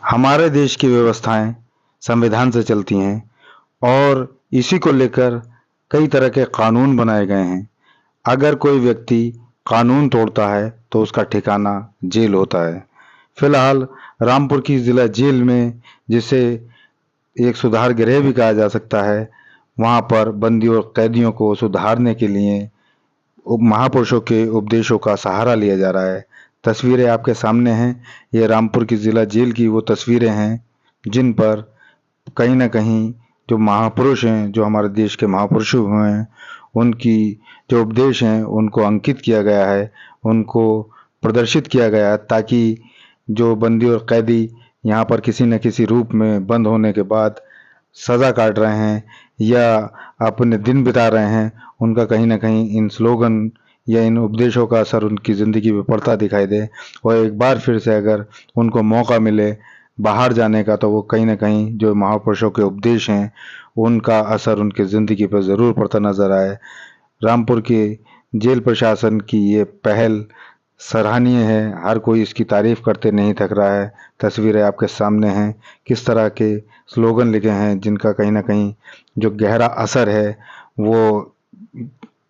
हमारे देश की व्यवस्थाएं संविधान से चलती हैं और इसी को लेकर कई तरह के कानून बनाए गए हैं। अगर कोई व्यक्ति कानून तोड़ता है तो उसका ठिकाना जेल होता है। फिलहाल रामपुर की जिला जेल में, जिसे एक सुधार गृह भी कहा जा सकता है, वहाँ पर बंदियों और कैदियों को सुधारने के लिए महापुरुषों के उपदेशों का सहारा लिया जा रहा है। तस्वीरें आपके सामने हैं। ये रामपुर की जिला जेल की वो तस्वीरें हैं जिन पर कहीं ना कहीं जो महापुरुष हैं, जो हमारे देश के महापुरुष हुए हैं, उनकी जो उपदेश हैं उनको अंकित किया गया है, उनको प्रदर्शित किया गया है, ताकि जो बंदी और कैदी यहाँ पर किसी न किसी रूप में बंद होने के बाद सज़ा काट रहे हैं या अपने दिन बिता रहे हैं, उनका कहीं ना कहीं इन स्लोगन या इन उपदेशों का असर उनकी ज़िंदगी में पड़ता दिखाई दे। और एक बार फिर से अगर उनको मौका मिले बाहर जाने का, तो वो कहीं ना कहीं जो महापुरुषों के उपदेश हैं उनका असर उनकी ज़िंदगी पर ज़रूर पड़ता नज़र आए। रामपुर के जेल प्रशासन की ये पहल सराहनीय है। हर कोई इसकी तारीफ करते नहीं थक रहा है। तस्वीरें आपके सामने हैं, किस तरह के स्लोगन लिखे हैं जिनका कहीं ना कहीं जो गहरा असर है वो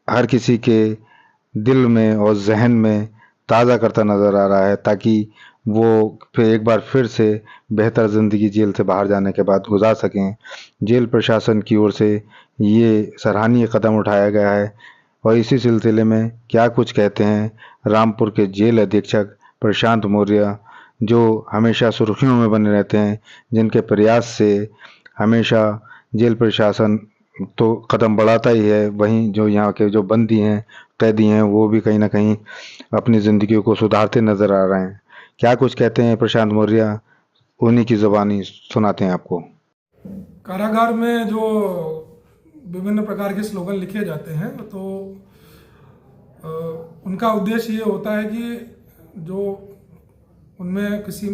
हर किसी के दिल में और जहन में ताज़ा करता नज़र आ रहा है, ताकि वो फिर एक बार फिर से बेहतर ज़िंदगी जेल से बाहर जाने के बाद गुजार सकें। जेल प्रशासन की ओर से ये सराहनीय कदम उठाया गया है। और इसी सिलसिले में क्या कुछ कहते हैं रामपुर के जेल अधीक्षक प्रशांत मौर्य, जो हमेशा सुर्खियों में बने रहते हैं, जिनके प्रयास से हमेशा जेल प्रशासन तो कदम बढ़ाता ही है, वहीं जो यहाँ के जो बंदी हैं, कैदी हैं, वो भी कहीं ना कहीं अपनी ज़िंदगी को सुधारते नज़र आ रहे हैं। क्या कुछ कहते हैं प्रशांत मौर्य, उन्हीं की ज़ुबानी सुनाते हैं आपको। कारागार में जो विभिन्न प्रकार के स्लोगन लिखे जाते हैं, तो उनका उद्देश्य ये होता है कि जो उनमें किसी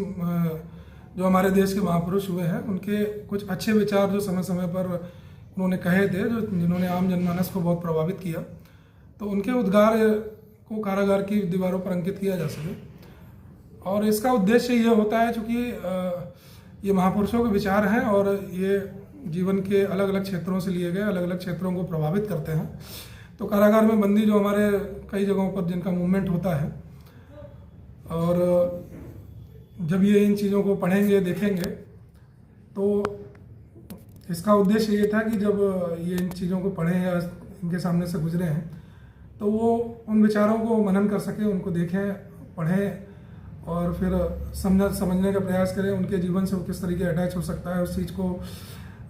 जो हमारे देश के महापुरुष हुए हैं उनके कुछ अच्छे विचार जो समय समय पर उन्होंने कहे थे, जो जिन्होंने आम जनमानस को बहुत प्रभावित किया, तो उनके उद्गार को कारागार की दीवारों पर अंकित किया जा सके। और इसका उद्देश्य ये होता है, चूँकि ये महापुरुषों के विचार हैं और ये जीवन के अलग अलग क्षेत्रों से लिए गए अलग अलग क्षेत्रों को प्रभावित करते हैं। तो कारागार में बंदी जो हमारे कई जगहों पर जिनका मूवमेंट होता है, और जब ये इन चीज़ों को पढ़ेंगे देखेंगे, तो इसका उद्देश्य ये था कि जब ये इन चीज़ों को पढ़ें या इनके सामने से गुजरे हैं, तो वो उन विचारों को मनन कर सकें, उनको देखें, पढ़ें और फिर समझने का प्रयास करें। उनके जीवन से वो किस तरीके अटैच हो सकता है, उस चीज़ को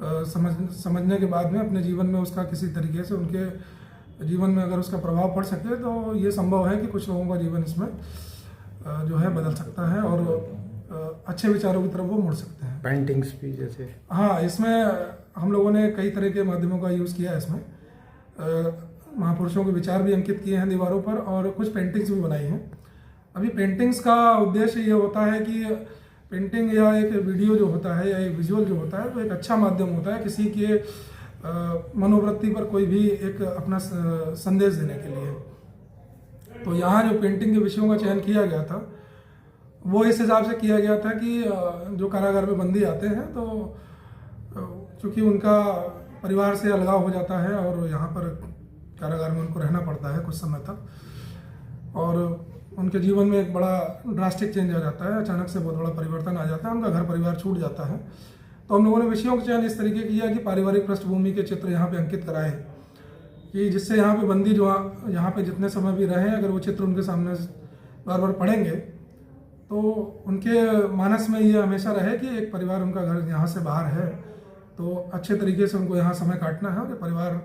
समझने के बाद में अपने जीवन में उसका किसी तरीके से उनके जीवन में अगर उसका प्रभाव पड़ सके, तो ये संभव है कि कुछ लोगों का जीवन इसमें जो है बदल सकता है और अच्छे विचारों की तरफ वो मुड़ सकते हैं। पेंटिंग्स भी जैसे, हाँ, इसमें हम लोगों ने कई तरह के माध्यमों का यूज़ किया है। इसमें महापुरुषों के विचार भी अंकित किए हैं दीवारों पर और कुछ पेंटिंग्स भी बनाई हैं। अभी पेंटिंग्स का उद्देश्य ये होता है कि पेंटिंग या एक वीडियो जो होता है या एक विजुअल जो होता है, वो एक अच्छा माध्यम होता है किसी के मनोवृत्ति पर कोई भी एक अपना संदेश देने के लिए। तो यहाँ जो पेंटिंग के विषयों का चयन किया गया था, वो इस हिसाब से किया गया था कि जो कारागार में बंदी आते हैं, तो चूँकि उनका परिवार से अलगाव हो जाता है और यहाँ पर कारागार में उनको रहना पड़ता है कुछ समय तक, और उनके जीवन में एक बड़ा ड्रास्टिक चेंज आ जाता है, अचानक से बहुत बड़ा परिवर्तन आ जाता है, उनका घर परिवार छूट जाता है। तो हम लोगों ने विषयों का चयन इस तरीके किया कि पारिवारिक पृष्ठभूमि के चित्र यहाँ पे अंकित कराए, कि जिससे यहाँ पे बंदी जो यहाँ पे जितने समय भी रहे, अगर वो चित्र उनके सामने बार बार पढ़ेंगे, तो उनके मानस में ये हमेशा रहे कि एक परिवार उनका घर यहाँ से बाहर है, तो अच्छे तरीके से उनको यहाँ समय काटना है और परिवार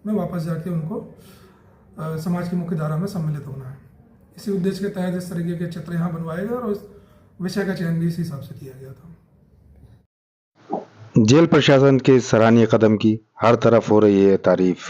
में वापस जाके उनको समाज की मुख्य धारा में सम्मिलित होना है। इसी उद्देश्य के तहत इस तरीके के चित्र यहाँ बनवाए गए और उस विषय का चयन भी इसी हिसाब से किया गया था। जेल प्रशासन के सराहनीय कदम की हर तरफ हो रही है तारीफ।